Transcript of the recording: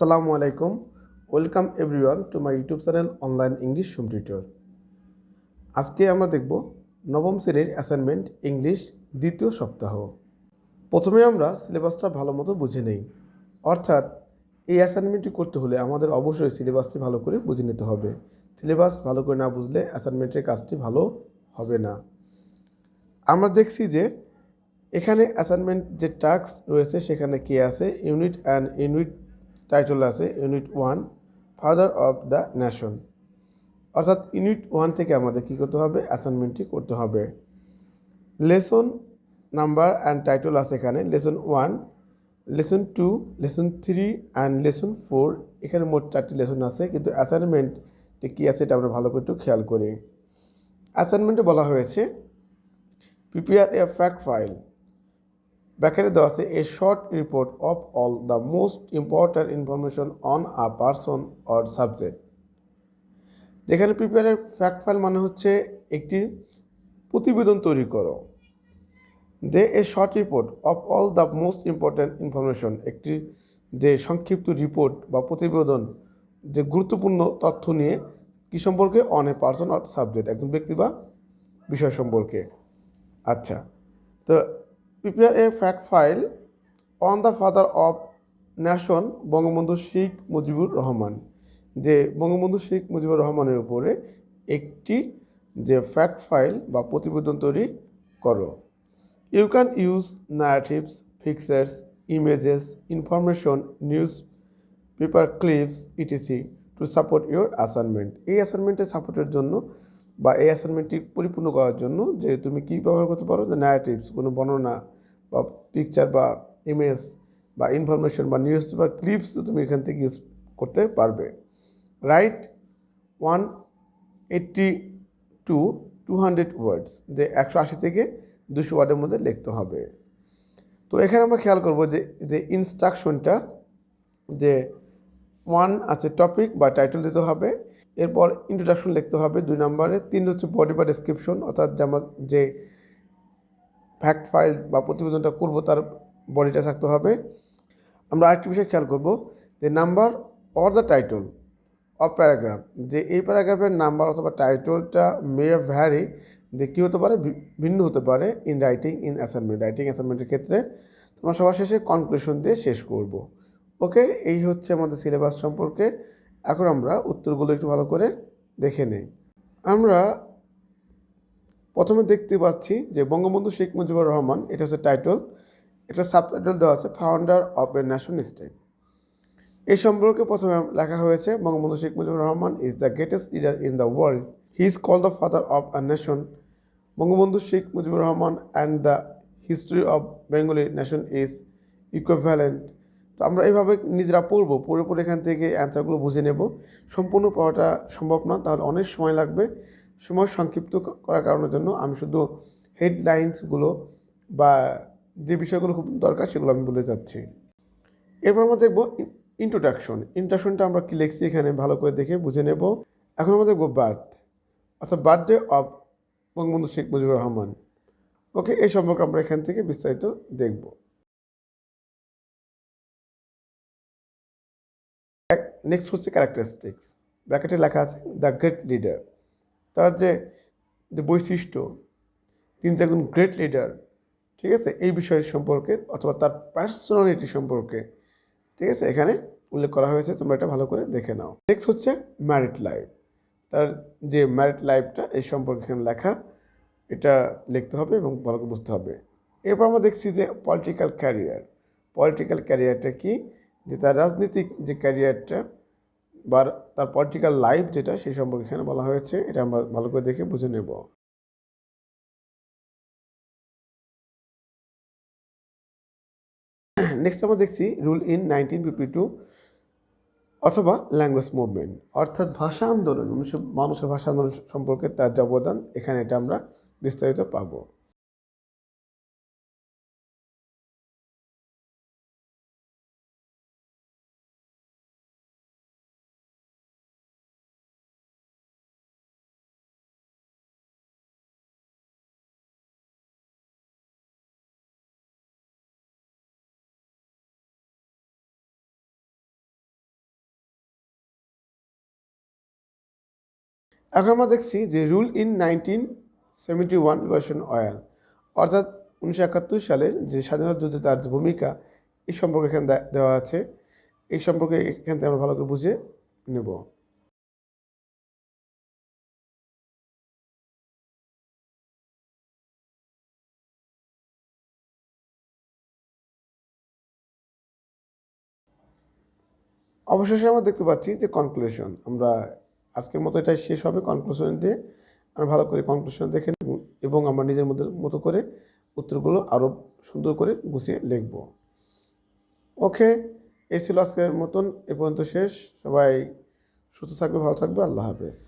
আসসালামু আলাইকুম। Welcome everyone to my YouTube channel online English home tutor. আজকে আমরা দেখব নবম শ্রেণীর অ্যাসাইনমেন্ট ইংলিশ দ্বিতীয় সপ্তাহ। প্রথমে আমরা সিলেবাসটা ভালো মতো বুঝে নেই। অর্থাৎ এই অ্যাসাইনমেন্টটি করতে হলে আমাদের অবশ্যই সিলেবাসটি ভালো করে বুঝে নিতে হবে। সিলেবাস ভালো করে না বুঝলে অ্যাসাইনমেন্টের কাজটি ভালো হবে না। আমরা দেখছি যে এখানে অ্যাসাইনমেন্ট যে টাস্ক রয়েছে সেখানে কি আছে, ইউনিট অ্যান্ড ইউনিট টাইটেল আছে unit 1 father of the nation. অর্থাৎ ইউনিট 1 থেকে আমাদের কী করতে হবে, অ্যাসাইনমেন্টটি করতে হবে। লেসন নাম্বার অ্যান্ড টাইটেল আছে এখানে lesson 1, lesson 2, lesson 3 and lesson 4। এখানে মোট 4টি লেসন আছে, কিন্তু অ্যাসাইনমেন্টে কী আছে এটা আমরা ভালো করে একটু খেয়াল করি। অ্যাসাইনমেন্টে বলা হয়েছে প্রিপেয়ার এ ফ্যাক্ট ফাইল। ব্যাখ্যাতে দেওয়া আছে a short report of all the most important information on a person or subject. যেখানে প্রিপেয়ার ফ্যাক্ট ফাইল মানে হচ্ছে একটি প্রতিবেদন তৈরি করো। যে a short report of all the most important information, একটি যে সংক্ষিপ্ত রিপোর্ট বা প্রতিবেদন যে গুরুত্বপূর্ণ তথ্য নিয়ে কী সম্পর্কে, on a person or subject, একজন ব্যক্তি বা বিষয় সম্পর্কে। আচ্ছা, তো prepare a fact file on the father of nation Bangabandhu Sheikh Mujibur Rahman. যে বঙ্গবন্ধু শেখ মুজিবুর রহমানের উপরে একটি যে ফ্যাক্ট ফাইল বা প্রতিবেদন তৈরি করো। You can use narratives, pictures, images, information, newspaper clips ETC to support your assignment. এই অ্যাসাইনমেন্টের সাপোর্টের জন্য বা এই অ্যাসাইনমেন্টটি পরিপূর্ণ করার জন্য যে তুমি কী ব্যবহার করতে পারো, যে ন্যারেটিভস, কোনো বর্ণনা বা পিকচার বা ইমেজ বা ইনফরমেশন বা নিউজ পেপার ক্লিপস তুমি এখান থেকে ইউজ করতে পারবে। রাইট 180 টু 200 ওয়ার্ডস, যে 180 থেকে 200 ওয়ার্ডের মধ্যে লিখতে হবে। তো এখানে আমরা খেয়াল করবো যে ইনস্ট্রাকশনটা যে 1 আছে টপিক বা টাইটেল দিতে হবে, এরপর ইন্ট্রোডাকশন লিখতে হবে 2 নম্বরে, 3 হচ্ছে বডি বা ডেসক্রিপশন, অর্থাৎ যেমন যে ফ্যাক্ট ফাইল বা প্রতিবেদনটা করব তার বডিটা থাকতে হবে। আমরা আরেকটি বিষয় খেয়াল করব যে number or the title of paragraph, যে এই প্যারাগ্রাফের নাম্বার অথবা টাইটেলটা মে ভ্যারি, যে কী হতে পারে, ভিন্ন হতে পারে in writing in assignment, writing অ্যাসাইনমেন্টের ক্ষেত্রে। তোমরা সবার শেষে কনক্লুশন দিয়ে শেষ করব। ওকে, এই হচ্ছে আমাদের সিলেবাস সম্পর্কে। এখন আমরা উত্তরগুলো একটু ভালো করে দেখে নেই। আমরা প্রথমে দেখতে পাচ্ছি যে বঙ্গবন্ধু শেখ মুজিবুর রহমান, এটা হচ্ছে টাইটেল, এটা সাবটাইটেল দেওয়া আছে founder of a nation state. এই সম্পর্কে প্রথমে লেখা হয়েছে Bangabandhu Sheikh Mujibur Rahman is the greatest leader in the world, he is called the father of a nation. Bangabandhu Sheikh Mujibur Rahman and the history of Bengali nation is equivalent. তো আমরা এইভাবে নিজেরা পড়ে এখান থেকে অ্যান্সারগুলো বুঝে নেব। সম্পূর্ণ পড়াটা সম্ভব না, তাহলে অনেক সময় লাগবে। সময় সংক্ষিপ্ত করার কারণের জন্য আমি শুধু হেডলাইন্সগুলো বা যে বিষয়গুলো খুব দরকার সেগুলো আমি বলে যাচ্ছি। এরপর আমরা দেখব ইন্ট্রোডাকশনটা আমরা কি লিখছি এখানে ভালো করে দেখে বুঝে নেব। এখন আমরা দেখব বার্থ, অর্থাৎ বার্থডে অফ বঙ্গবন্ধু শেখ মুজিবুর রহমান। ওকে, এই সম্পর্কে আমরা এখান থেকে বিস্তারিত দেখব। নেক্সট হচ্ছে ক্যারেক্টারিস্টিক্স। ব্র্যাকেটে লেখা আছে দ্য গ্রেট লিডার, তার যে বৈশিষ্ট্য, তিনি যে একজন গ্রেট লিডার, ঠিক আছে, এই বিষয়ের সম্পর্কে অথবা তার পার্সোনালিটি সম্পর্কে, ঠিক আছে, এখানে উল্লেখ করা হয়েছে। তোমরা এটা ভালো করে দেখে নাও। নেক্সট হচ্ছে ম্যারিড লাইফ, তার যে ম্যারিড লাইফটা এই সম্পর্কে এখানে লেখা, এটা লিখতে হবে এবং ভালো করে বুঝতে হবে। এরপর আমরা দেখছি যে পলিটিক্যাল ক্যারিয়ারটা কি, যে তার রাজনৈতিক যে ক্যারিয়ারটা বা তার পলিটিক্যাল লাইফ যেটা, সেই সম্পর্কে এখানে বলা হয়েছে। এটা আমরা ভালো করে দেখে বুঝে নেব। নেক্সট আমরা দেখছি রুল ইন 1952 অথবা ল্যাঙ্গুয়েজ মুভমেন্ট, অর্থাৎ ভাষা আন্দোলন, মানুষের ভাষা আন্দোলন সম্পর্কে তার যে অবদান, এখানে এটা আমরা বিস্তারিত পাবো। এখন আমরা দেখছি যে রুল ইন 1971 লিবারেশন ওয়ার, অর্থাৎ 1971 সালের যে স্বাধীনতা যুদ্ধে তার যে ভূমিকা, এই সম্পর্কে এখানে দেওয়া আছে। এই সম্পর্কে এখান থেকে আমরা ভালো করে বুঝে নেব। অবশেষে আমরা দেখতে পাচ্ছি যে কনক্লুশন। আমরা আজকের মতো এটা শেষ হবে কনক্লুশন দিয়ে। আমরা ভালো করে কনক্লুশন দেখে নেব এবং আমরা নিজের মতো করে উত্তরগুলো আরও সুন্দর করে গুছিয়ে লিখব। ওকে, এই ছিল আজকের মতন, এ পর্যন্ত শেষ। সবাই সুস্থ থাকবে, ভালো থাকবে। আল্লাহ হাফেজ।